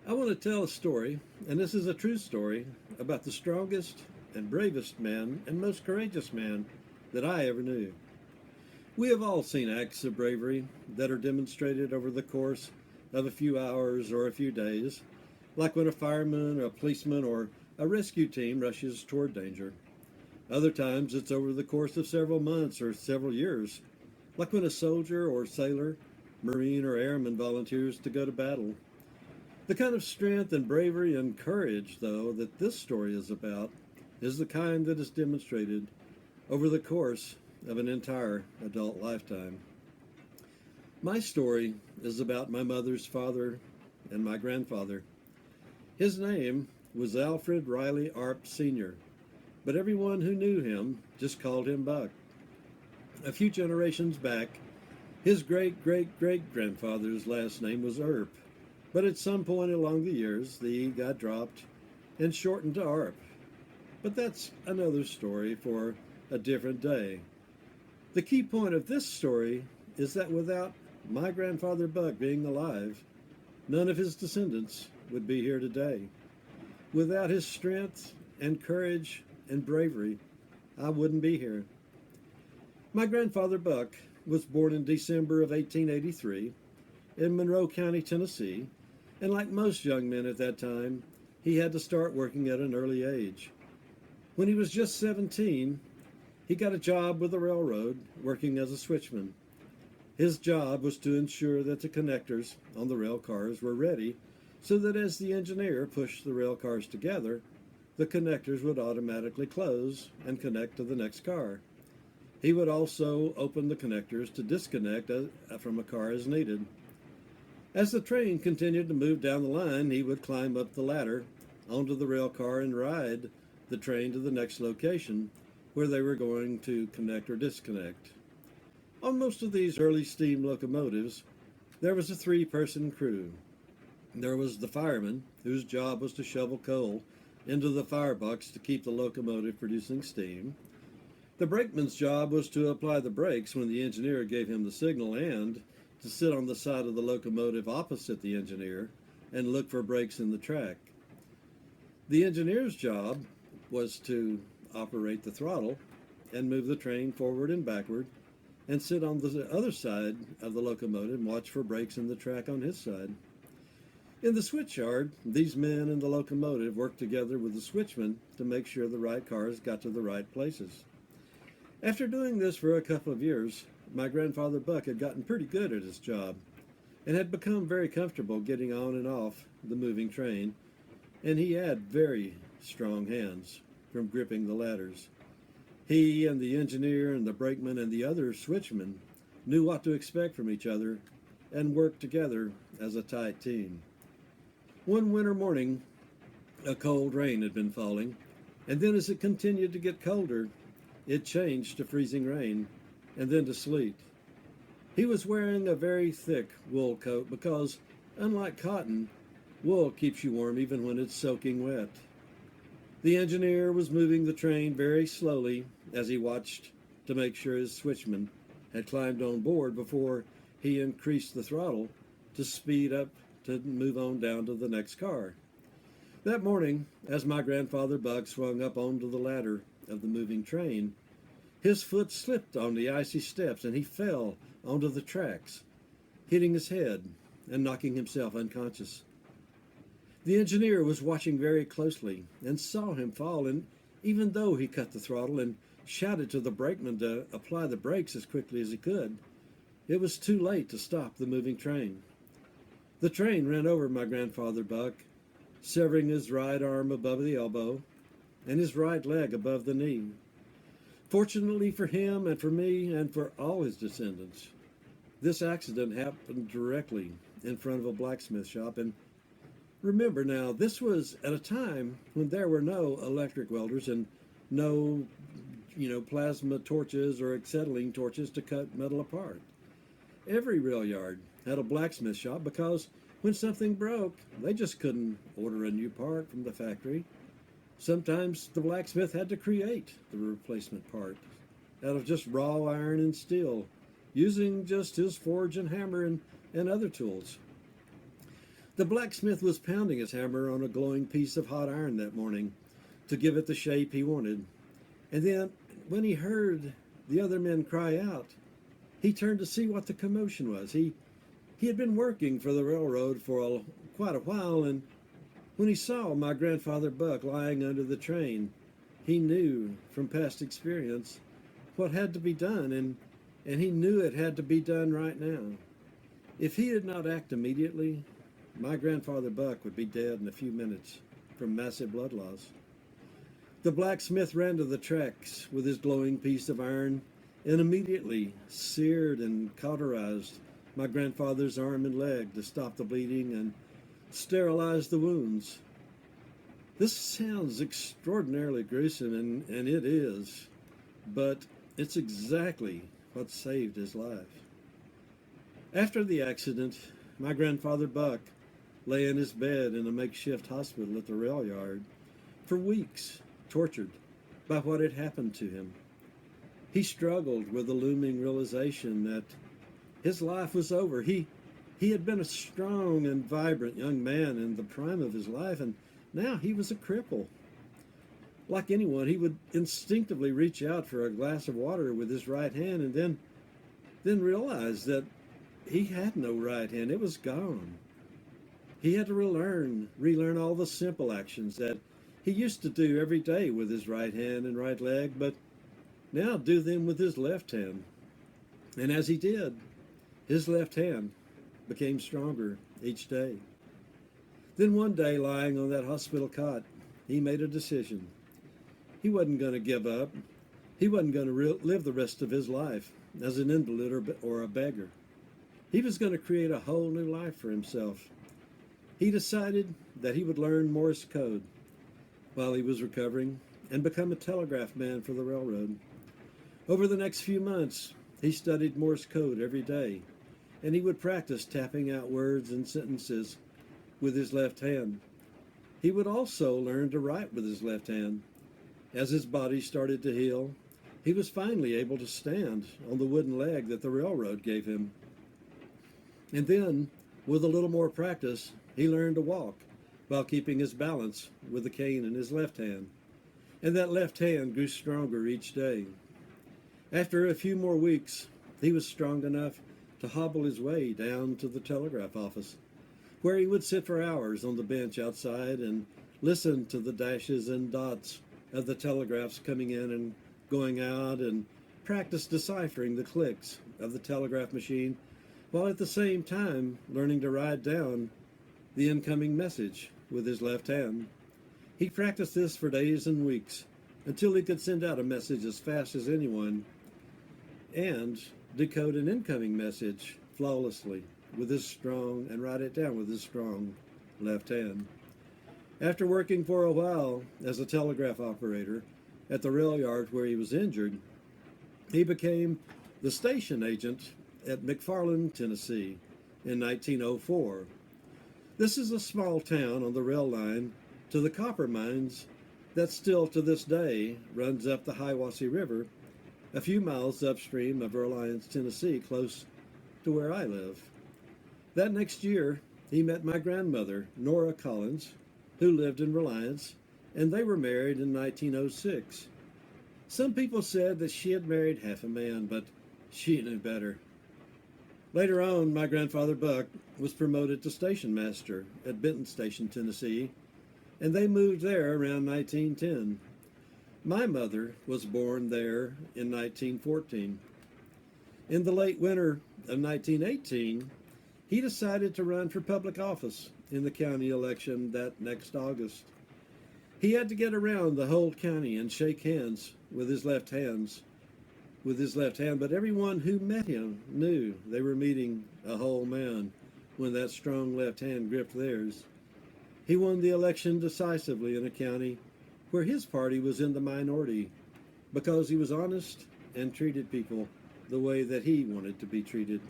I want to tell a story, and this is a true story, about the strongest and bravest man and most courageous man that I ever knew. We have all seen acts of bravery that are demonstrated over the course of a few hours or a few days, like when a fireman, a policeman, or a rescue team rushes toward danger. Other times it's over the course of several months or several years, like when a soldier or sailor, marine, or airman volunteers to go to battle. The kind of strength and bravery and courage, though, that this story is about is the kind that is demonstrated over the course of an entire adult lifetime. My story is about my mother's father and my grandfather. His name was Alfred Riley Arp Sr., but everyone who knew him just called him Buck. A few generations back, his great great great grandfather's last name was Earp, but at some point along the years, the E got dropped and shortened to Arp. But that's another story for a different day. The key point of this story is that without my grandfather Buck being alive, none of his descendants would be here today. Without his strength and courage and bravery, I wouldn't be here. My grandfather Buck was born in December of 1883 in Monroe County, Tennessee, and like most young men at that time, he had to start working at an early age. When he was just 17, he got a job with the railroad working as a switchman. His job was to ensure that the connectors on the rail cars were ready so that as the engineer pushed the rail cars together, the connectors would automatically close and connect to the next car. He would also open the connectors to disconnect from a car as needed. As the train continued to move down the line, he would climb up the ladder onto the rail car and ride the train to the next location where they were going to connect or disconnect. On most of these early steam locomotives, there was a three-person crew. There was the fireman, whose job was to shovel coal into the firebox to keep the locomotive producing steam. The brakeman's job was to apply the brakes when the engineer gave him the signal and to sit on the side of the locomotive opposite the engineer and look for breaks in the track. The engineer's job was to operate the throttle and move the train forward and backward and sit on the other side of the locomotive and watch for breaks in the track on his side. In the switchyard, these men in the locomotive worked together with the switchman to make sure the right cars got to the right places. After doing this for a couple of years, my grandfather Buck had gotten pretty good at his job and had become very comfortable getting on and off the moving train, and he had very strong hands from gripping the ladders. He and the engineer and the brakeman and the other switchman knew what to expect from each other and worked together as a tight team. One winter morning, a cold rain had been falling, and then as it continued to get colder, it changed to freezing rain and then to sleet. He was wearing a very thick wool coat because, unlike cotton, wool keeps you warm even when it's soaking wet. The engineer was moving the train very slowly as he watched to make sure his switchman had climbed on board before he increased the throttle to speed up to move on down to the next car. That morning, as my grandfather Buck swung up onto the ladder of the moving train, his foot slipped on the icy steps and he fell onto the tracks, hitting his head and knocking himself unconscious. The engineer was watching very closely and saw him fall, and even though he cut the throttle and shouted to the brakeman to apply the brakes as quickly as he could, it was too late to stop the moving train. The train ran over my grandfather Buck, severing his right arm above the elbow and his right leg above the knee. Fortunately for him and for me and for all his descendants, this accident happened directly in front of a blacksmith shop. And remember now, this was at a time when there were no electric welders and no, plasma torches or acetylene torches to cut metal apart. Every rail yard had a blacksmith shop because when something broke, they just couldn't order a new part from the factory. Sometimes the blacksmith had to create the replacement part out of just raw iron and steel, using just his forge and hammer and other tools. The blacksmith was pounding his hammer on a glowing piece of hot iron that morning to give it the shape he wanted. And then, when he heard the other men cry out, he turned to see what the commotion was. He had been working for the railroad for quite a while, and when he saw my grandfather Buck lying under the train, he knew from past experience what had to be done, and he knew it had to be done right now. If he did not act immediately, my grandfather Buck would be dead in a few minutes from massive blood loss. The blacksmith ran to the tracks with his glowing piece of iron and immediately seared and cauterized my grandfather's arm and leg to stop the bleeding and sterilize the wounds. This sounds extraordinarily gruesome, and it is, but it's exactly what saved his life. After the accident, my grandfather Buck lay in his bed in a makeshift hospital at the rail yard for weeks, tortured by what had happened to him. He struggled with the looming realization that his life was over. He had been a strong and vibrant young man in the prime of his life, and now he was a cripple. Like anyone, he would instinctively reach out for a glass of water with his right hand and then realize that he had no right hand. It was gone. He had to relearn all the simple actions that he used to do every day with his right hand and right leg, but now do them with his left hand. And as he did, his left hand became stronger each day. Then one day, lying on that hospital cot, he made a decision. He wasn't going to give up. He wasn't going to live the rest of his life as an invalid or a beggar. He was going to create a whole new life for himself. He decided that he would learn Morse code while he was recovering and become a telegraph man for the railroad. Over the next few months, he studied Morse code every day, and he would practice tapping out words and sentences with his left hand. He would also learn to write with his left hand. As his body started to heal, he was finally able to stand on the wooden leg that the railroad gave him. And then, with a little more practice, he learned to walk while keeping his balance with the cane in his left hand. And that left hand grew stronger each day. After a few more weeks, he was strong enough to hobble his way down to the telegraph office, where he would sit for hours on the bench outside and listen to the dashes and dots of the telegraphs coming in and going out, and practice deciphering the clicks of the telegraph machine, while at the same time learning to write down the incoming message with his left hand. He practiced this for days and weeks until he could send out a message as fast as anyone and decode an incoming message flawlessly with his strong, and write it down with his strong left hand. After working for a while as a telegraph operator at the rail yard where he was injured, he became the station agent at McFarland, Tennessee in 1904. This is a small town on the rail line to the copper mines that still to this day runs up the Hiwassee River a few miles upstream of Reliance, Tennessee, close to where I live. That next year, he met my grandmother, Nora Collins, who lived in Reliance, and they were married in 1906. Some people said that she had married half a man, but she knew better. Later on, my grandfather Buck was promoted to station master at Benton Station, Tennessee, and they moved there around 1910. My mother was born there in 1914. In the late winter of 1918, he decided to run for public office in the county election that next August. He had to get around the whole county and shake hands with his left hand, but everyone who met him knew they were meeting a whole man when that strong left hand gripped theirs. He won the election decisively in a county where his party was in the minority because he was honest and treated people the way that he wanted to be treated.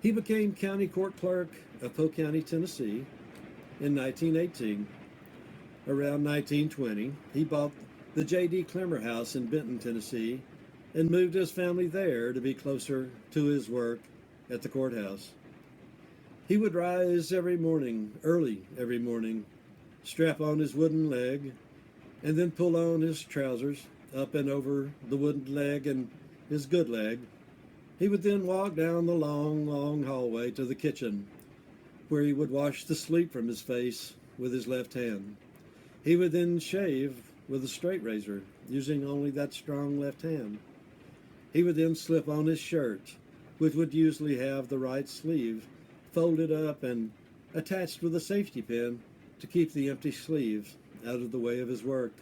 He became county court clerk of Polk County, Tennessee in 1918. Around 1920, he bought the J.D. Clemmer House in Benton, Tennessee, and moved his family there to be closer to his work at the courthouse. He would rise every morning, early every morning, strap on his wooden leg, and then pull on his trousers up and over the wooden leg and his good leg. He would then walk down the long, long hallway to the kitchen, where he would wash the sleep from his face with his left hand. He would then shave with a straight razor, using only that strong left hand. He would then slip on his shirt, which would usually have the right sleeve folded up and attached with a safety pin to keep the empty sleeve out of the way of his work.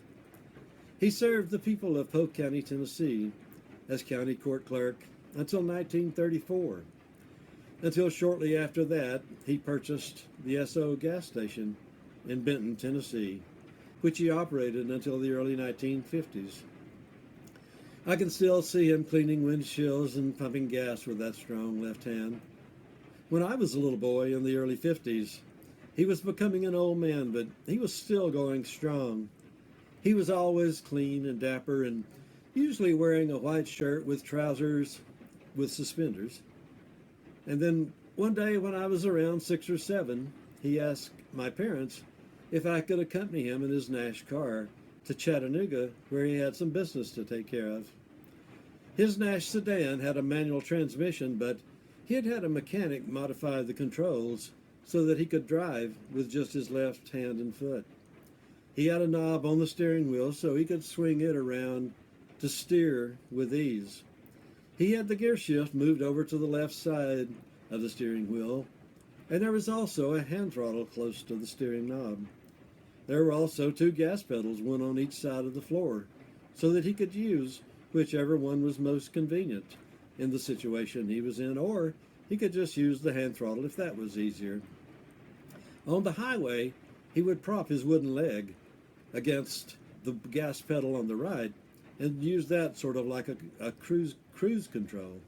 He served the people of Polk County, Tennessee, as county court clerk until 1934. Until shortly after that, he purchased the Esso gas station in Benton, Tennessee, which he operated until the early 1950s. I can still see him cleaning windshields and pumping gas with that strong left hand. When I was a little boy in the early 50s, he was becoming an old man, but he was still going strong. He was always clean and dapper and usually wearing a white shirt with trousers with suspenders. And then one day when I was around 6 or 7, he asked my parents if I could accompany him in his Nash car to Chattanooga, where he had some business to take care of. His Nash sedan had a manual transmission, but he had had a mechanic modify the controls so that he could drive with just his left hand and foot. He had a knob on the steering wheel so he could swing it around to steer with ease. He had the gear shift moved over to the left side of the steering wheel, and there was also a hand throttle close to the steering knob. There were also 2 gas pedals, one on each side of the floor, so that he could use whichever one was most convenient in the situation he was in, or he could just use the hand throttle if that was easier. On the highway, he would prop his wooden leg against the gas pedal on the right and use that sort of like a cruise control.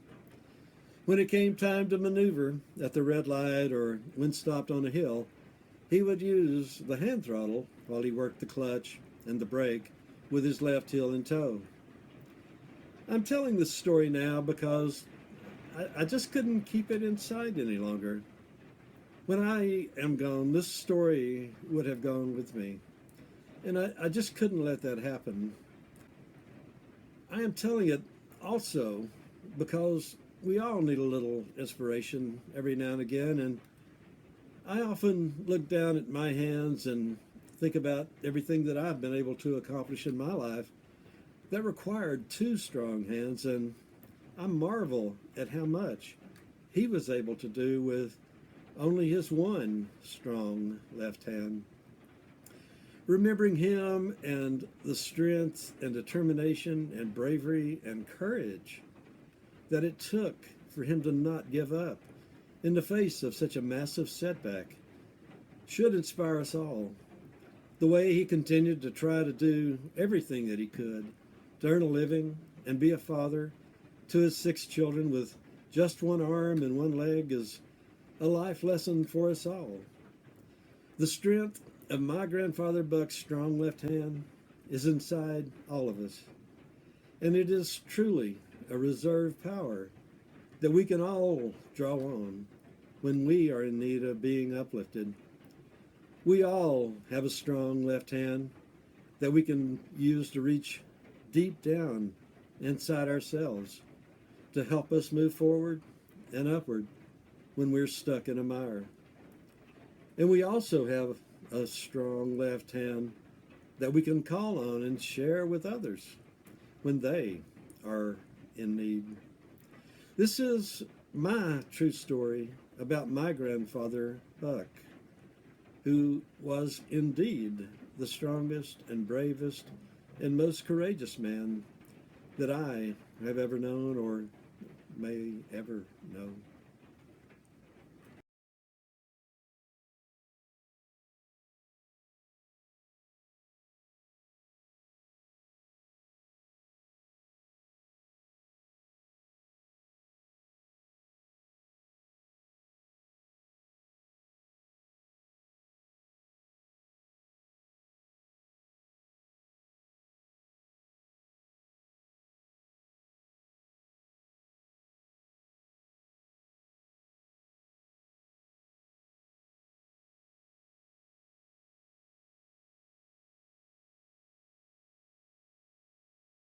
When it came time to maneuver at the red light or when stopped on a hill, he would use the hand throttle while he worked the clutch and the brake with his left heel in tow. I'm telling this story now because I just couldn't keep it inside any longer. When I am gone, this story would have gone with me. And I just couldn't let that happen. I am telling it also because we all need a little inspiration every now and again, and I often look down at my hands and think about everything that I've been able to accomplish in my life that required 2 strong hands, and I marvel at how much he was able to do with only his 1 strong left hand. Remembering him and the strength and determination and bravery and courage that it took for him to not give up in the face of such a massive setback should inspire us all. The way he continued to try to do everything that he could to earn a living and be a father to his 6 children with just 1 arm and 1 leg is a life lesson for us all. The strength of my grandfather Buck's strong left hand is inside all of us, and it is truly a reserve power that we can all draw on when we are in need of being uplifted. We all have a strong left hand that we can use to reach deep down inside ourselves to help us move forward and upward when we're stuck in a mire. And we also have a strong left hand that we can call on and share with others when they are in need. This is my true story about my grandfather, Buck, who was indeed the strongest and bravest and most courageous man that I have ever known or may ever know.